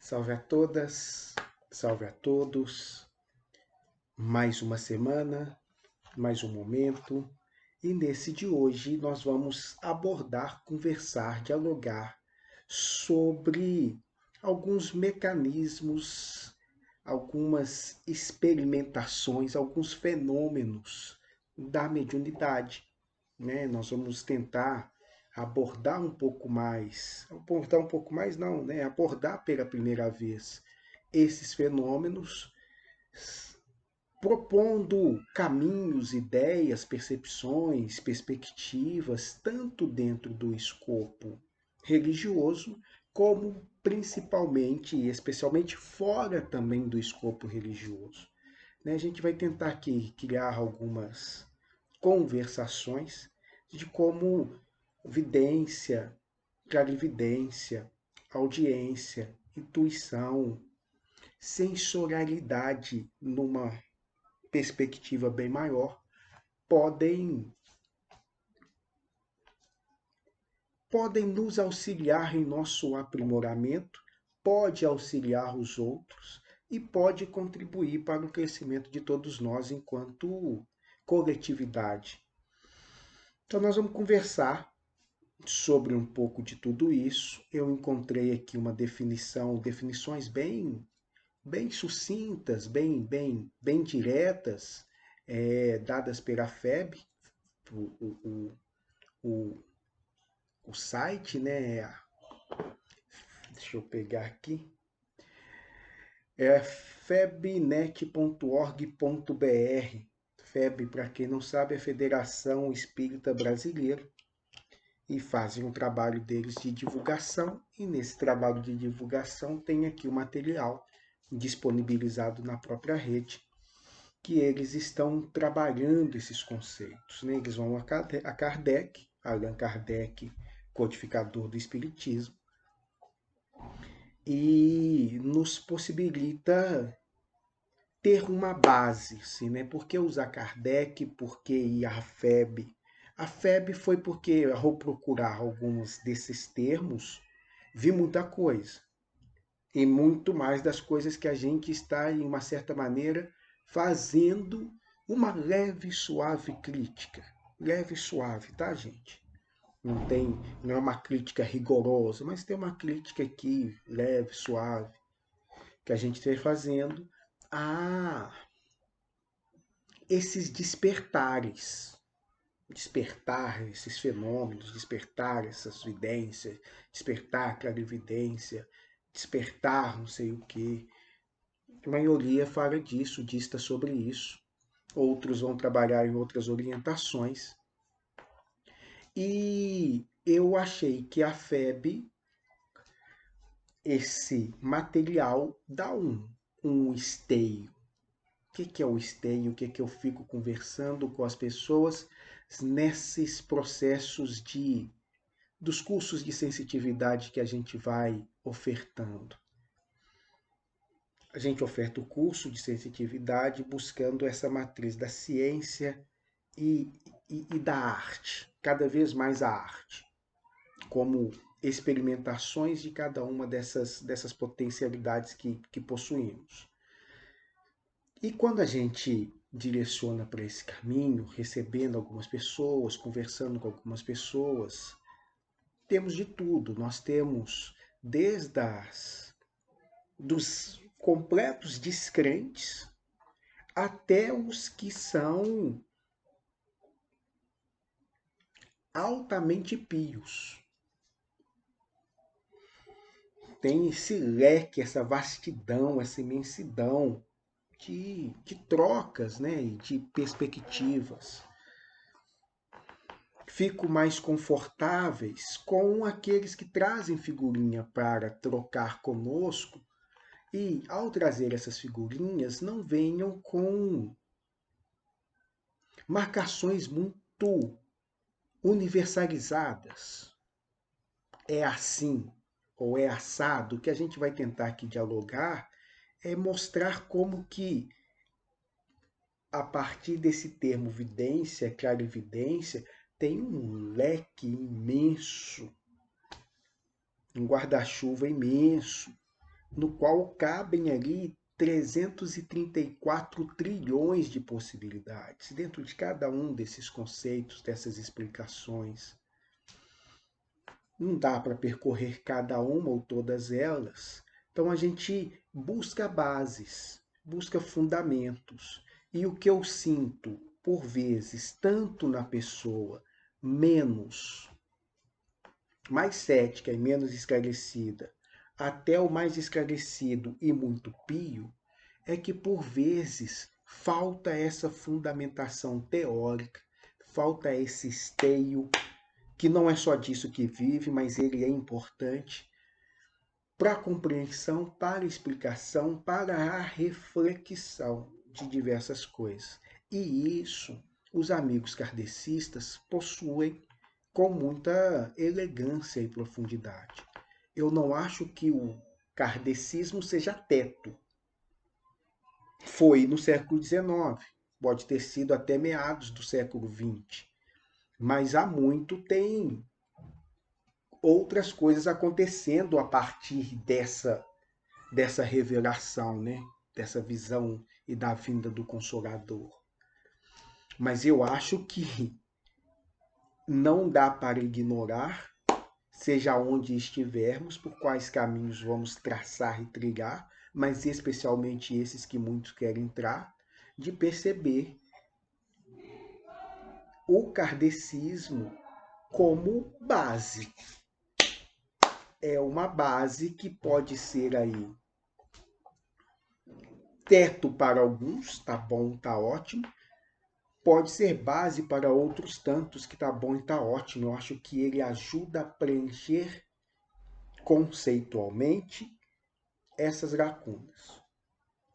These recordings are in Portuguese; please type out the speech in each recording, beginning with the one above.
Salve a todas, salve a todos. Mais uma semana, mais um momento. E nesse de hoje nós vamos abordar, conversar, dialogar sobre alguns mecanismos, algumas experimentações, alguns fenômenos da mediunidade, né? Nós vamos tentar abordar um pouco mais não, né? Abordar pela primeira vez esses fenômenos, propondo caminhos, ideias, percepções, perspectivas, tanto dentro do escopo religioso, como principalmente e especialmente fora também do escopo religioso. Né? A gente vai tentar aqui criar algumas conversações de como vidência, clarividência, audiência, intuição, sensorialidade numa perspectiva bem maior podem podem nos auxiliar em nosso aprimoramento, pode auxiliar os outros e pode contribuir para o crescimento de todos nós enquanto coletividade. Então nós vamos conversar sobre um pouco de tudo isso. Eu encontrei aqui uma definições bem sucintas, bem diretas, dadas pela FEB, o, o, o site, né? Deixa eu pegar aqui. É febnet.org.br. FEB, para quem não sabe, é Federação Espírita Brasileira. E fazem um trabalho deles de divulgação, e nesse trabalho de divulgação tem aqui o material disponibilizado na própria rede, que eles estão trabalhando esses conceitos. Né? Eles vão a Kardec, Allan Kardec, codificador do Espiritismo, e nos possibilita ter uma base. Assim, né? Por que usar Kardec? Por que ir à FEB? A FEB foi porque, ao procurar alguns desses termos, vi muita coisa. E muito mais das coisas que a gente está, em uma certa maneira, fazendo uma leve, suave crítica. Leve e suave, tá, gente? Não é uma crítica rigorosa, mas tem uma crítica aqui, leve, suave, que a gente está fazendo a esses despertares. Despertar esses fenômenos, despertar essas vidências, despertar a clarividência, despertar não sei o que. A maioria fala disso, dista sobre isso. Outros vão trabalhar em outras orientações. E eu achei que a FEB, esse material, dá um esteio. O que é o esteio? O que eu fico conversando com as pessoas nesses processos dos cursos de sensitividade que a gente vai ofertando? A gente oferta o curso de sensitividade buscando essa matriz da ciência e da arte, cada vez mais a arte, como experimentações de cada uma dessas potencialidades que possuímos. E quando a gente direciona para esse caminho, recebendo algumas pessoas, conversando com algumas pessoas, temos de tudo. Nós temos desde dos completos descrentes até os que são altamente pios. Tem esse leque, essa vastidão, essa imensidão de trocas, né, e de perspectivas. Fico mais confortáveis com aqueles que trazem figurinha para trocar conosco e, ao trazer essas figurinhas, não venham com marcações muito universalizadas. É assim ou é assado. O que a gente vai tentar aqui dialogar é mostrar como que, a partir desse termo vidência, clarividência, tem um leque imenso, um guarda-chuva imenso no qual cabem ali 334 trilhões de possibilidades dentro de cada um desses conceitos, dessas explicações. Não dá para percorrer cada uma ou todas elas. Então a gente busca bases, busca fundamentos. E o que eu sinto, por vezes, tanto na pessoa mais cética e menos esclarecida, até o mais esclarecido e muito pio, é que por vezes falta essa fundamentação teórica, falta esse esteio, que não é só disso que vive, mas ele é importante para a compreensão, para a explicação, para a reflexão de diversas coisas. E isso os amigos kardecistas possuem com muita elegância e profundidade. Eu não acho que o kardecismo seja teto. Foi no século XIX, pode ter sido até meados do século XX, mas há muito tem outras coisas acontecendo a partir dessa revelação, né? Dessa visão e da vinda do Consolador. Mas eu acho que não dá para ignorar, seja onde estivermos, por quais caminhos vamos traçar e trilhar, mas especialmente esses que muitos querem entrar, de perceber o kardecismo como base. É uma base que pode ser aí teto para alguns, tá bom, tá ótimo. Pode ser base para outros tantos que tá bom e tá ótimo. Eu acho que ele ajuda a preencher conceitualmente essas lacunas.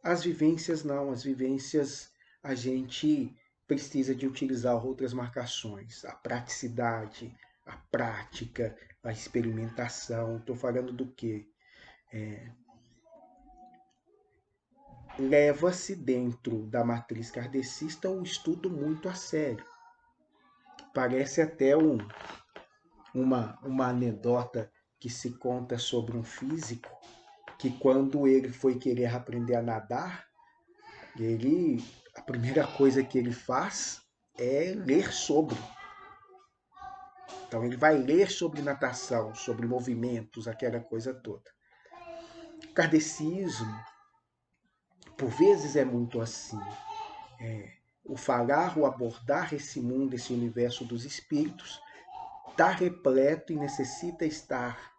As vivências não, as vivências a gente precisa de utilizar outras marcações, a praticidade, a prática, a experimentação. Estou falando do quê? Leva-se dentro da matriz kardecista o estudo muito a sério. Parece até uma anedota que se conta sobre um físico que quando ele foi querer aprender a nadar, a primeira coisa que ele faz é ler sobre. Então ele vai ler sobre natação, sobre movimentos, aquela coisa toda. O kardecismo, por vezes, é muito assim. O falar, o abordar esse mundo, esse universo dos espíritos, está repleto e necessita estar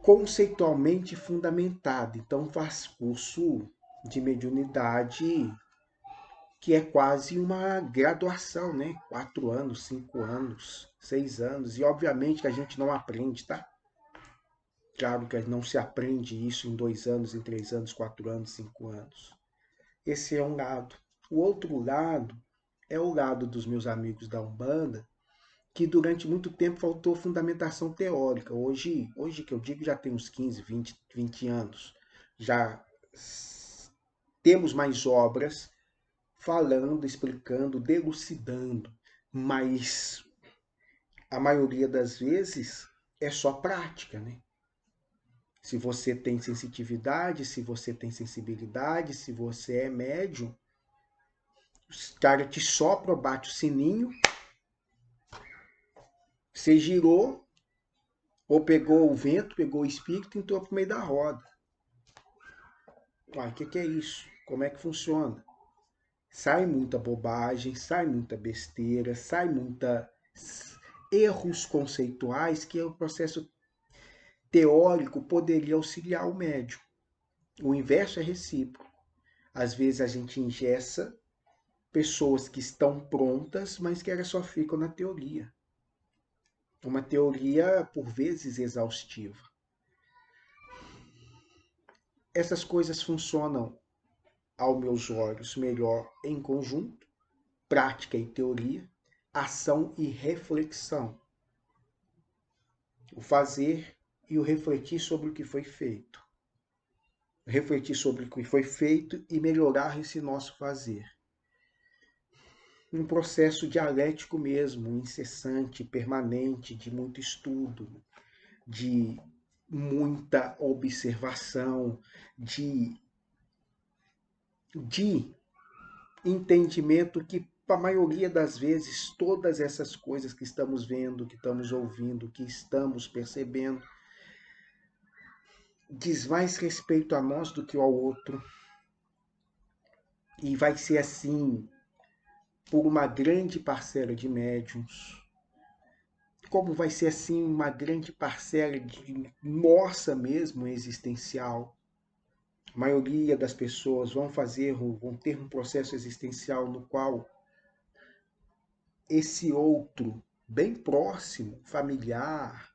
conceitualmente fundamentado. Então faz curso de mediunidade que é quase uma graduação, né? 4 anos, 5 anos, 6 anos. E obviamente que a gente não aprende, tá? Claro que não se aprende isso em 2 anos, em 3 anos, 4 anos, 5 anos. Esse é um lado. O outro lado é o lado dos meus amigos da Umbanda, que durante muito tempo faltou fundamentação teórica. Hoje que eu digo, já tem uns 15, 20 anos. Já temos mais obras falando, explicando, delucidando, mas a maioria das vezes é só prática, né? Se você tem sensitividade, se você tem sensibilidade, se você é médium, os caras te sopram, bate o sininho, você girou, ou pegou o vento, pegou o espírito e entrou pro meio da roda. Uai, o que é isso? Como é que funciona? Sai muita bobagem, sai muita besteira, sai muita erros conceituais que o processo teórico poderia auxiliar o médium. O inverso é recíproco. Às vezes a gente engessa pessoas que estão prontas, mas que elas só ficam na teoria. Uma teoria, por vezes, exaustiva. Essas coisas funcionam, aos meus olhos, melhor em conjunto, prática e teoria, ação e reflexão. O fazer e o refletir sobre o que foi feito. Refletir sobre o que foi feito e melhorar esse nosso fazer. Um processo dialético mesmo, incessante, permanente, de muito estudo, de muita observação, de entendimento que, a maioria das vezes, todas essas coisas que estamos vendo, que estamos ouvindo, que estamos percebendo, diz mais respeito a nós do que ao outro. E vai ser assim por uma grande parcela de médiums, como vai ser assim uma grande parcela de nossa mesmo existencial. A maioria das pessoas vão ter um processo existencial no qual esse outro bem próximo, familiar,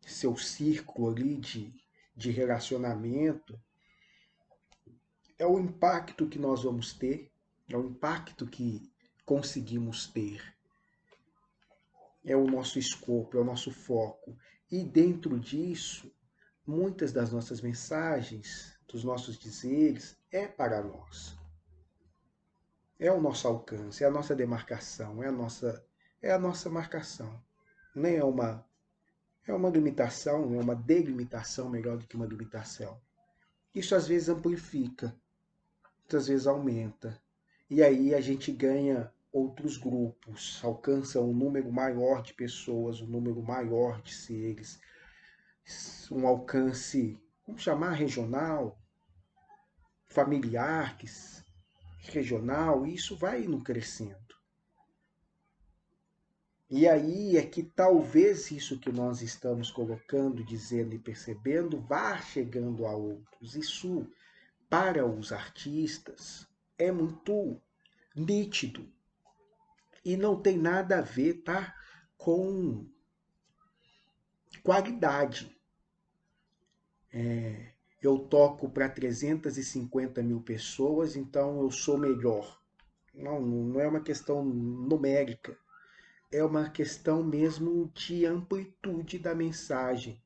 seu círculo ali de relacionamento, é o impacto que nós vamos ter, é o impacto que conseguimos ter, é o nosso escopo, é o nosso foco. E dentro disso, muitas das nossas mensagens, dos nossos dizeres, é para nós. É o nosso alcance, é a nossa demarcação, é a nossa marcação. Nem é uma limitação, é uma delimitação melhor do que uma limitação. Isso às vezes amplifica, muitas vezes aumenta. E aí a gente ganha outros grupos, alcança um número maior de pessoas, um número maior de seres, um alcance, vamos chamar regional, familiar, regional, e isso vai indo crescendo. E aí é que talvez isso que nós estamos colocando, dizendo e percebendo vá chegando a outros. Isso, para os artistas, é muito nítido. E não tem nada a ver, tá, com qualidade. Eu toco para 350 mil pessoas, então eu sou melhor. Não, não é uma questão numérica. É uma questão mesmo de amplitude da mensagem.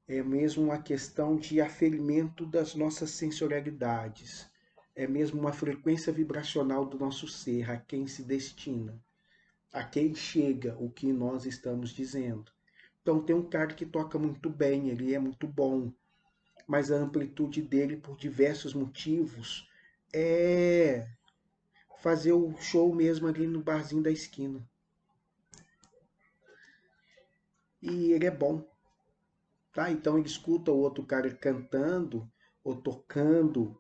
É mesmo uma questão de aferimento das nossas sensorialidades. É mesmo uma frequência vibracional do nosso ser, a quem se destina, a quem chega o que nós estamos dizendo. Então tem um cara que toca muito bem, ele é muito bom, mas a amplitude dele, por diversos motivos, é fazer o show mesmo ali no barzinho da esquina. E ele é bom, tá? Então ele escuta o outro cara cantando ou tocando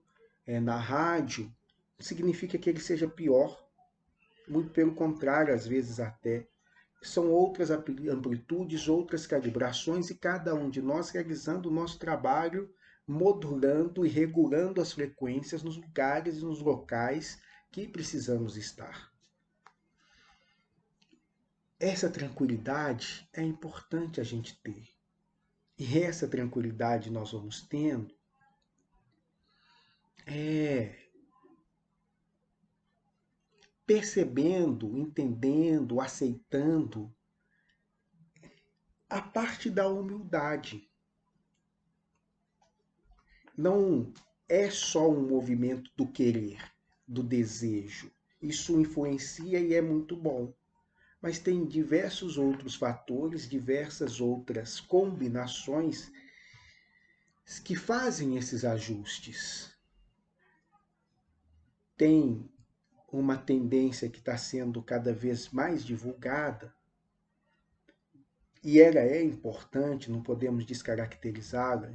na rádio, não significa que ele seja pior, muito pelo contrário, às vezes até. São outras amplitudes, outras calibrações e cada um de nós realizando o nosso trabalho, modulando e regulando as frequências nos lugares e nos locais que precisamos estar. Essa tranquilidade é importante a gente ter. E essa tranquilidade nós vamos tendo percebendo, entendendo, aceitando a parte da humildade. Não é só um movimento do querer, do desejo. Isso influencia e é muito bom. Mas tem diversos outros fatores, diversas outras combinações que fazem esses ajustes. Tem uma tendência que está sendo cada vez mais divulgada, e ela é importante, não podemos descaracterizá-la,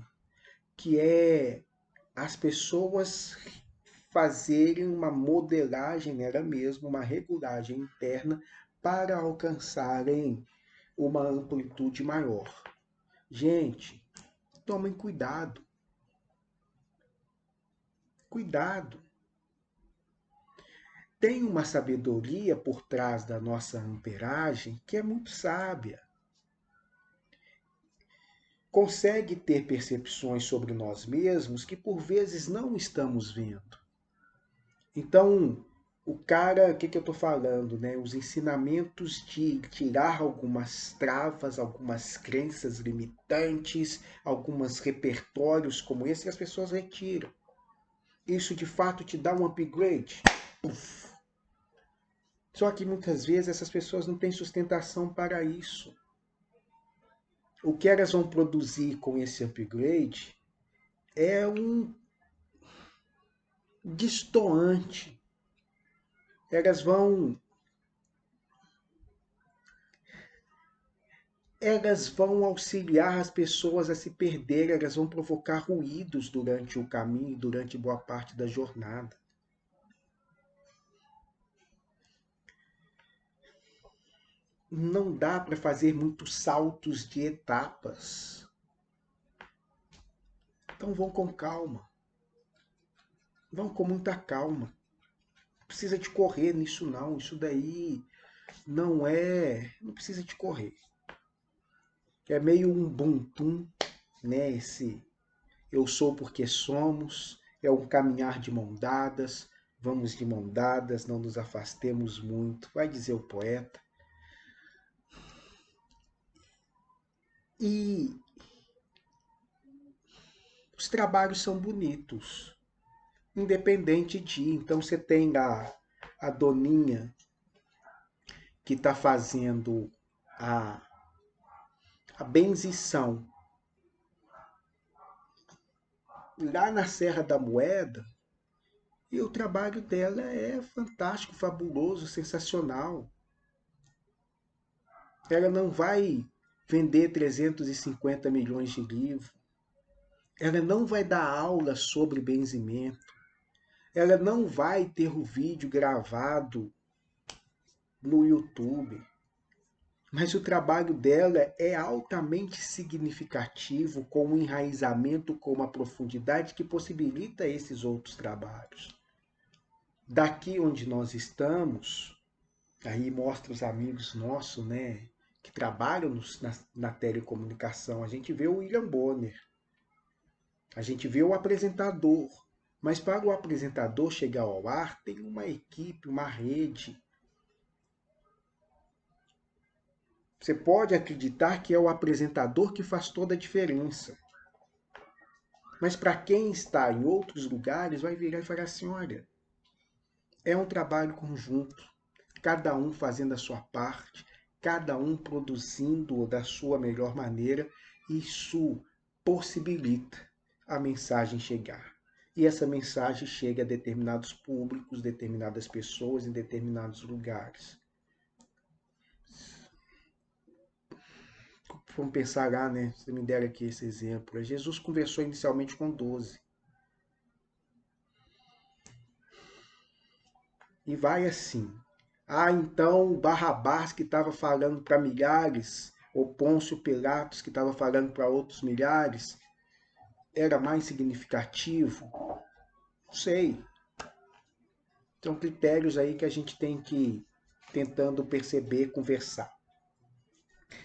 que é as pessoas fazerem uma modelagem nela mesma, uma regulagem interna para alcançarem uma amplitude maior. Gente, tomem cuidado. Cuidado. Tem uma sabedoria por trás da nossa amperagem que é muito sábia. Consegue ter percepções sobre nós mesmos que por vezes não estamos vendo. Então, o cara, o que eu estou falando, né? Os ensinamentos de tirar algumas travas, algumas crenças limitantes, alguns repertórios como esse que as pessoas retiram. Isso de fato te dá um upgrade. Uf. Só que muitas vezes essas pessoas não têm sustentação para isso. O que elas vão produzir com esse upgrade é um destoante. Elas vão auxiliar as pessoas a se perderem, elas vão provocar ruídos durante o caminho, durante boa parte da jornada. Não dá para fazer muitos saltos de etapas. Então vão com calma. Vão com muita calma. Não precisa de correr nisso não. Isso daí não precisa de correr. É meio um Ubuntu, né? Esse eu sou porque somos, é um caminhar de mão dadas, vamos de mão dadas, não nos afastemos muito, vai dizer o poeta. E os trabalhos são bonitos, independente de. Então você tem a doninha que está fazendo a benzição lá na Serra da Moeda, e o trabalho dela é fantástico, fabuloso, sensacional. Ela não vai vender 350 milhões de livros. Ela não vai dar aula sobre benzimento. Ela não vai ter o vídeo gravado no YouTube. Mas o trabalho dela é altamente significativo, com um enraizamento, com uma profundidade que possibilita esses outros trabalhos. Daqui onde nós estamos, aí mostra os amigos nossos, né, que trabalham na telecomunicação, a gente vê o William Bonner, a gente vê o apresentador, mas para o apresentador chegar ao ar, tem uma equipe, uma rede. Você pode acreditar que é o apresentador que faz toda a diferença. Mas para quem está em outros lugares, vai virar e falar assim, olha, é um trabalho conjunto, cada um fazendo a sua parte, cada um produzindo da sua melhor maneira, isso possibilita a mensagem chegar. E essa mensagem chega a determinados públicos, determinadas pessoas, em determinados lugares. Vamos pensar lá, né? Você me dera aqui esse exemplo. Jesus conversou inicialmente com 12. E vai assim. Então Barrabás que estava falando para milhares, ou Pôncio Pilatos que estava falando para outros milhares, era mais significativo? Não sei. São critérios aí que a gente tem que ir tentando perceber, conversar.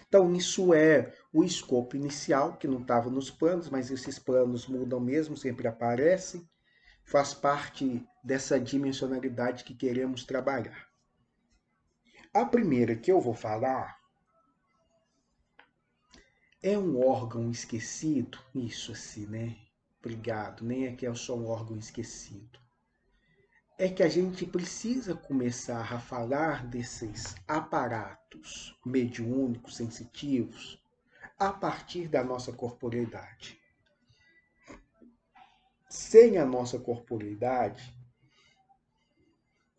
Então, isso é o escopo inicial, que não estava nos planos, mas esses planos mudam mesmo, sempre aparecem. Faz parte dessa dimensionalidade que queremos trabalhar. A primeira que eu vou falar é um órgão esquecido. Isso assim, né? Obrigado. Nem é que é só um órgão esquecido. É que a gente precisa começar a falar desses aparatos mediúnicos, sensitivos, a partir da nossa corporeidade. Sem a nossa corporeidade,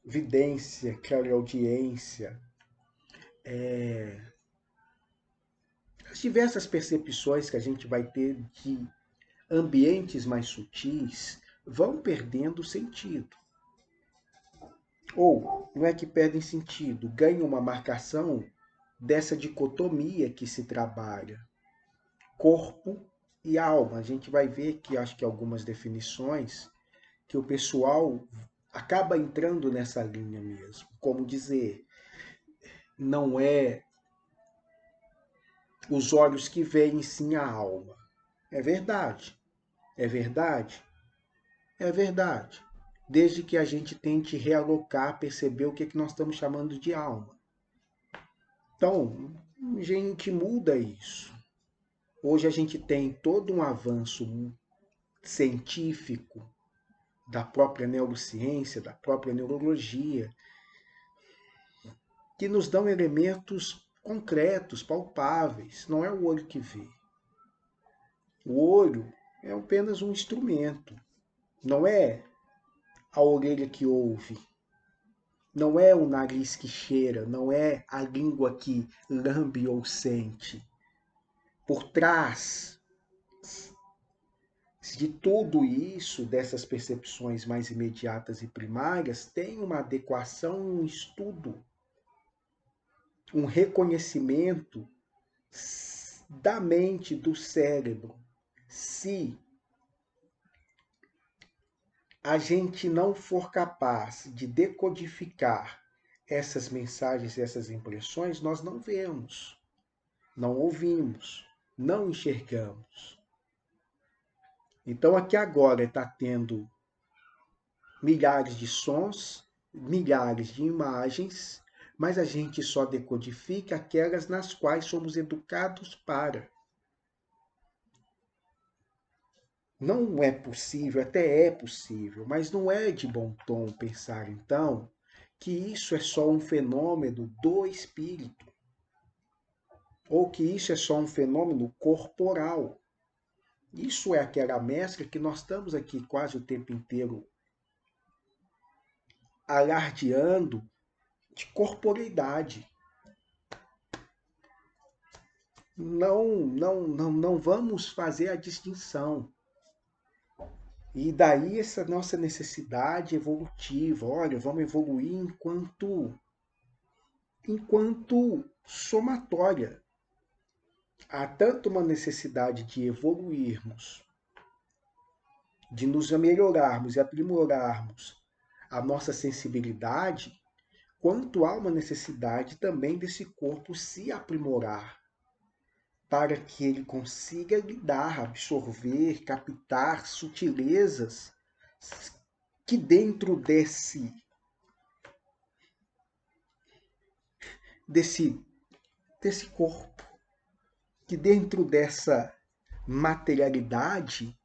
vidência, clareaudiência, as diversas percepções que a gente vai ter de ambientes mais sutis vão perdendo sentido. Ou, não é que perdem sentido, ganham uma marcação dessa dicotomia que se trabalha, corpo e alma. A gente vai ver que acho que algumas definições que o pessoal acaba entrando nessa linha mesmo. Como dizer, não é os olhos que veem, sim a alma. É verdade. É verdade? É verdade. Desde que a gente tente realocar, perceber o que, que nós estamos chamando de alma. Então, a gente muda isso. Hoje a gente tem todo um avanço científico da própria neurociência, da própria neurologia, que nos dão elementos concretos, palpáveis. Não é o olho que vê. O olho é apenas um instrumento. Não é a orelha que ouve. Não é o nariz que cheira. Não é a língua que lambe ou sente. Por trás de tudo isso, dessas percepções mais imediatas e primárias, tem uma adequação, um estudo, um reconhecimento da mente, do cérebro. Se a gente não for capaz de decodificar essas mensagens, essas impressões, nós não vemos, não ouvimos, não enxergamos. Então aqui agora está tendo milhares de sons, milhares de imagens, mas a gente só decodifica aquelas nas quais somos educados para. Não é possível, até é possível, mas não é de bom tom pensar então que isso é só um fenômeno do espírito, ou que isso é só um fenômeno corporal. Isso é aquela mescla que nós estamos aqui quase o tempo inteiro alardeando de corporeidade. Não vamos fazer a distinção. E daí essa nossa necessidade evolutiva. Olha, vamos evoluir enquanto somatória. Há tanto uma necessidade de evoluirmos, de nos melhorarmos e aprimorarmos a nossa sensibilidade, quanto há uma necessidade também desse corpo se aprimorar, para que ele consiga lidar, absorver, captar sutilezas que dentro desse corpo, que dentro dessa materialidade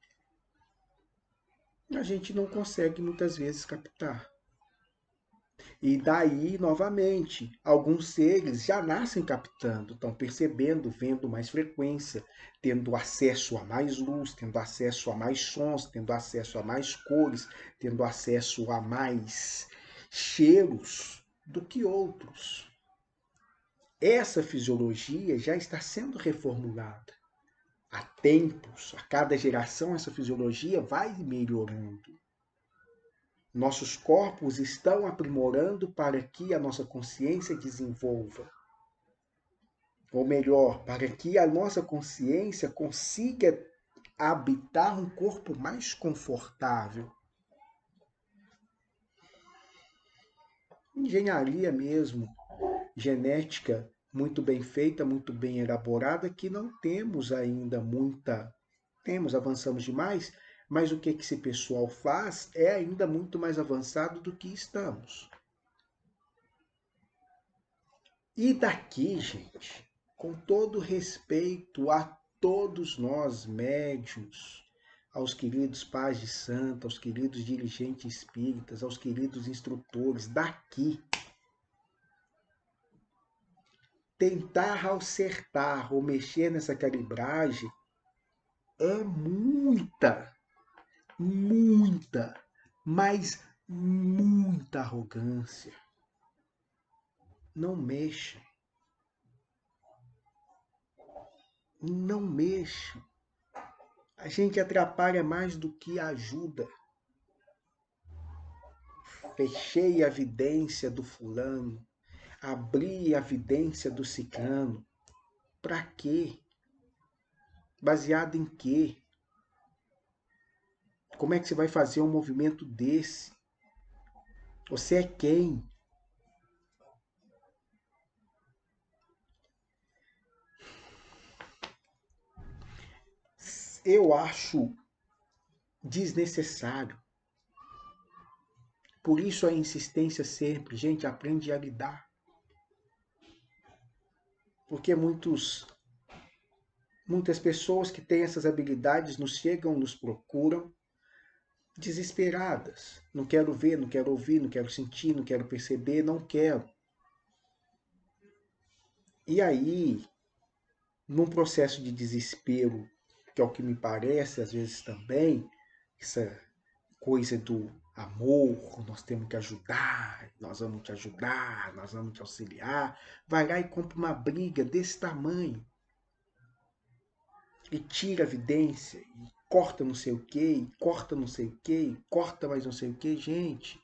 a gente não consegue muitas vezes captar. E daí, novamente, alguns seres já nascem captando, estão percebendo, vendo mais frequência, tendo acesso a mais luz, tendo acesso a mais sons, tendo acesso a mais cores, tendo acesso a mais cheiros do que outros. Essa fisiologia já está sendo reformulada. Há tempos, a cada geração, essa fisiologia vai melhorando. Nossos corpos estão aprimorando para que a nossa consciência desenvolva. Ou melhor, para que a nossa consciência consiga habitar um corpo mais confortável. Engenharia mesmo, genética muito bem feita, muito bem elaborada, que não temos ainda muita. Temos, avançamos demais, mas o que esse pessoal faz é ainda muito mais avançado do que estamos. E daqui, gente, com todo respeito a todos nós médiuns, aos queridos pais de santo, aos queridos dirigentes espíritas, aos queridos instrutores, daqui, tentar acertar ou mexer nessa calibragem é muita, mas muita arrogância. Não mexa. Não mexa. A gente atrapalha mais do que ajuda. Fechei a vidência do fulano, abri a vidência do ciclano. Para quê? Baseado em quê? Como é que você vai fazer um movimento desse? Você é quem? Eu acho desnecessário. Por isso a insistência sempre, gente, aprende a lidar. Porque muitas pessoas que têm essas habilidades nos chegam, nos procuram, desesperadas. Não quero ver, não quero ouvir, não quero sentir, não quero perceber, não quero. E aí, num processo de desespero, que é o que me parece às vezes também, essa coisa do amor, nós temos que ajudar, nós vamos te ajudar, nós vamos te auxiliar, vai lá e compra uma briga desse tamanho e tira a evidência, e corta não sei o que, e corta não sei o que, e corta mais não sei o que, gente.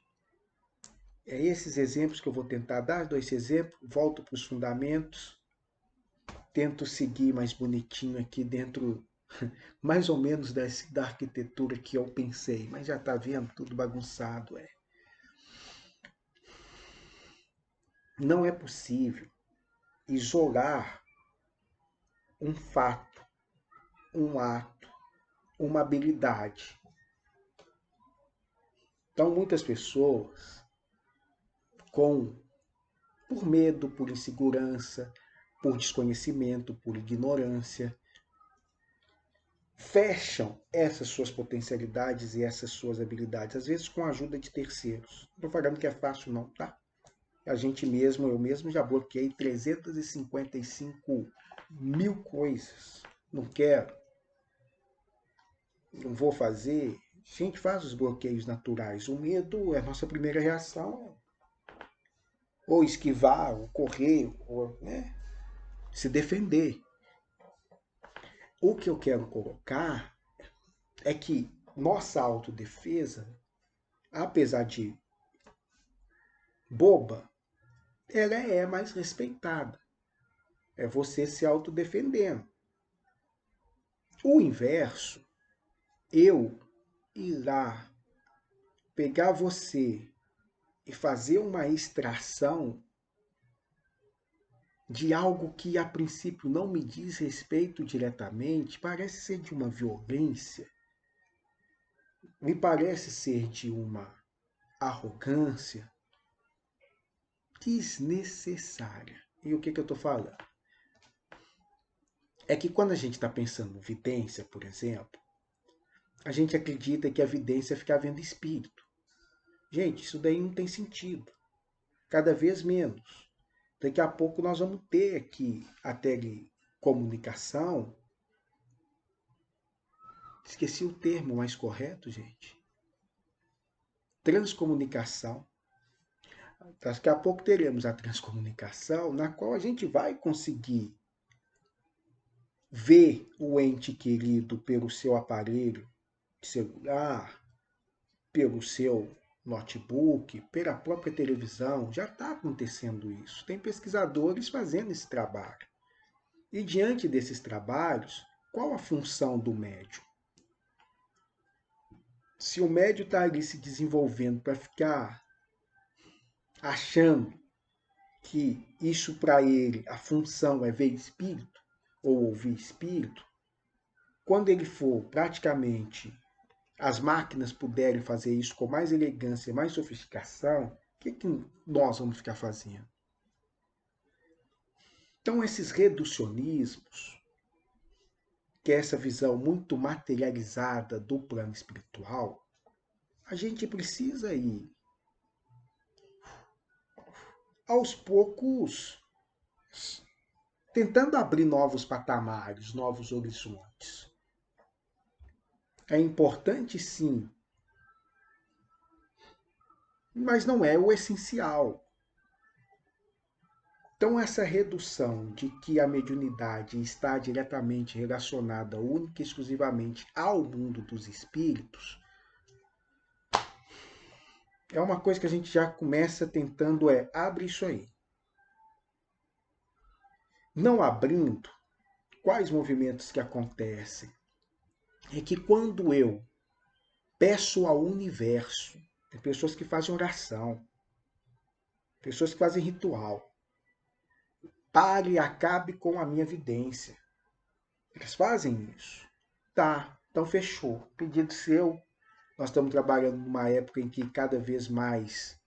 É esses exemplos que eu vou tentar dar, dois exemplos, volto para os fundamentos, tento seguir mais bonitinho aqui dentro, mais ou menos da arquitetura que eu pensei, mas já tá vendo, tudo bagunçado, é. Não é possível isolar um fato, um ato, uma habilidade. Então, muitas pessoas, com por medo, por insegurança, por desconhecimento, por ignorância, fecham essas suas potencialidades e essas suas habilidades, às vezes com a ajuda de terceiros. Não estou falando que é fácil, não, tá? A gente mesmo, eu mesmo já bloqueei 355 mil coisas. Não quero, não vou fazer. A gente faz os bloqueios naturais. O medo é a nossa primeira reação. Ou esquivar, ou correr, ou né, se defender. O que eu quero colocar é que nossa autodefesa, apesar de boba, ela é mais respeitada. É você se autodefendendo. O inverso, eu ir lá, pegar você e fazer uma extração de algo que a princípio não me diz respeito diretamente, parece ser de uma violência, me parece ser de uma arrogância desnecessária. E o que eu estou falando? É que quando a gente está pensando em vidência, por exemplo, a gente acredita que a vidência é ficar vendo espírito. Gente, isso daí não tem sentido. Cada vez menos. Daqui a pouco nós vamos ter aqui a telecomunicação. Esqueci o termo mais correto, gente. Transcomunicação. Daqui a pouco teremos a transcomunicação, na qual a gente vai conseguir ver o ente querido pelo seu aparelho celular, pelo seu notebook, pela própria televisão. Já está acontecendo isso. Tem pesquisadores fazendo esse trabalho. E diante desses trabalhos, qual a função do médium? Se o médium está ali se desenvolvendo para ficar achando que isso para ele, a função é ver espírito ou ouvir espírito, quando ele for praticamente as máquinas puderem fazer isso com mais elegância, mais sofisticação, o que nós vamos ficar fazendo? Então, esses reducionismos, que é essa visão muito materializada do plano espiritual, a gente precisa ir aos poucos tentando abrir novos patamares, novos horizontes. É importante sim, mas não é o essencial. Então, essa redução de que a mediunidade está diretamente relacionada única e exclusivamente ao mundo dos espíritos é uma coisa que a gente já começa tentando abre isso aí. Não abrindo, quais movimentos que acontecem? É que quando eu peço ao universo, tem pessoas que fazem oração, pessoas que fazem ritual, pare e acabe com a minha vidência. Eles fazem isso. Tá, então fechou. Pedido seu. Nós estamos trabalhando numa época em que cada vez mais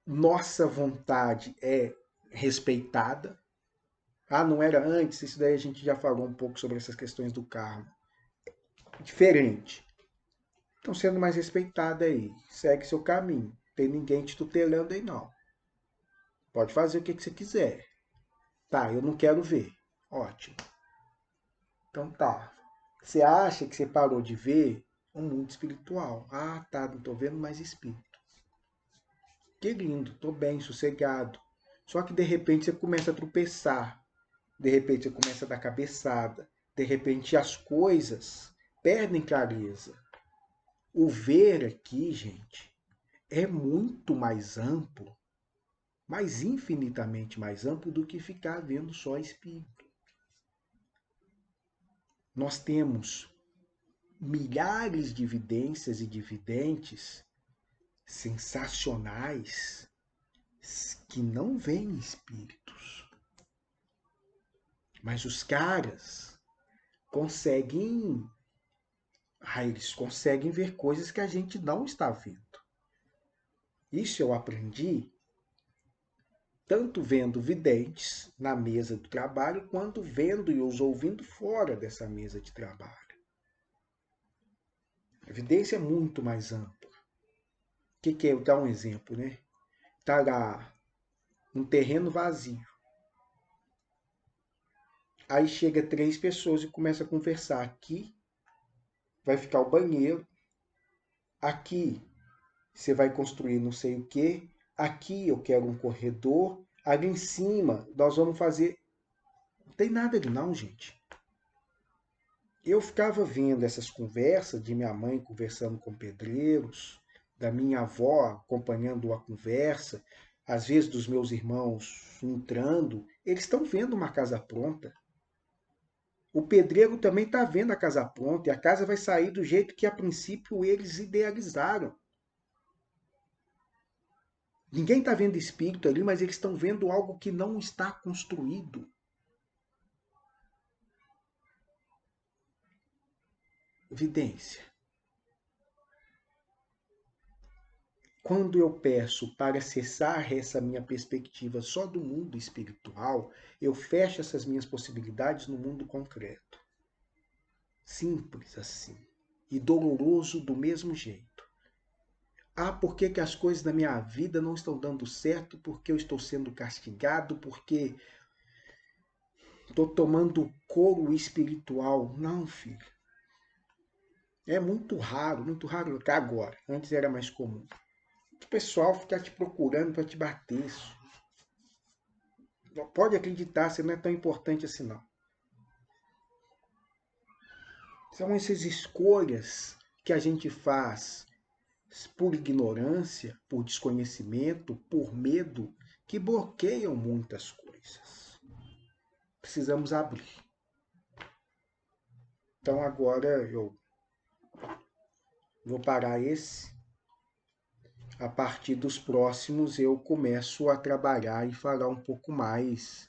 nossa vontade é respeitada. Ah, não era antes? Isso daí a gente já falou um pouco sobre essas questões do karma. Diferente. Estão sendo mais respeitada aí. Segue seu caminho. Tem ninguém te tutelando aí, não. Pode fazer o que você quiser. Tá, eu não quero ver. Ótimo. Então tá. Você acha que você parou de ver um mundo espiritual? Ah, tá, não tô vendo mais espírito. Que lindo, tô bem, sossegado. Só que de repente você começa a tropeçar. De repente você começa a dar cabeçada. De repente as coisas perdem clareza. O ver aqui, gente, é muito mais amplo, mas infinitamente mais amplo do que ficar vendo só espírito. Nós temos milhares de evidências e de videntes sensacionais que não veem espíritos. Mas os caras conseguem. Eles conseguem ver coisas que a gente não está vendo. Isso eu aprendi tanto vendo videntes na mesa do trabalho, quanto vendo e os ouvindo fora dessa mesa de trabalho. A evidência é muito mais ampla. O que é? Eu dar um exemplo, né? Tá lá um terreno vazio. Aí chega 3 pessoas e começa a conversar. Aqui vai ficar o banheiro. Aqui você vai construir não sei o que. Aqui eu quero um corredor. Ali em cima nós vamos fazer. Não tem nada de não, gente. Eu ficava vendo essas conversas de minha mãe conversando com pedreiros, da minha avó acompanhando a conversa, às vezes dos meus irmãos entrando. Eles estão vendo uma casa pronta. O pedreiro também está vendo a casa pronta e a casa vai sair do jeito que a princípio eles idealizaram. Ninguém está vendo espírito ali, mas eles estão vendo algo que não está construído. Evidência. Quando eu peço para acessar essa minha perspectiva só do mundo espiritual, eu fecho essas minhas possibilidades no mundo concreto. Simples assim. E doloroso do mesmo jeito. Ah, por que, que as coisas da minha vida não estão dando certo? Porque eu estou sendo castigado? Porque estou tomando couro espiritual? Não, filho. É muito raro agora. Antes era mais comum. O pessoal fica te procurando para te bater. Isso. Pode acreditar, você não é tão importante assim não. São essas escolhas que a gente faz por ignorância, por desconhecimento, por medo, que bloqueiam muitas coisas. Precisamos abrir. Então agora eu vou parar esse. A partir dos próximos eu começo a trabalhar e falar um pouco mais.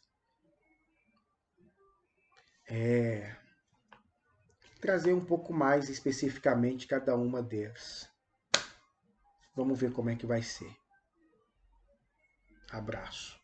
Trazer um pouco mais especificamente cada uma delas. Vamos ver como é que vai ser. Abraço.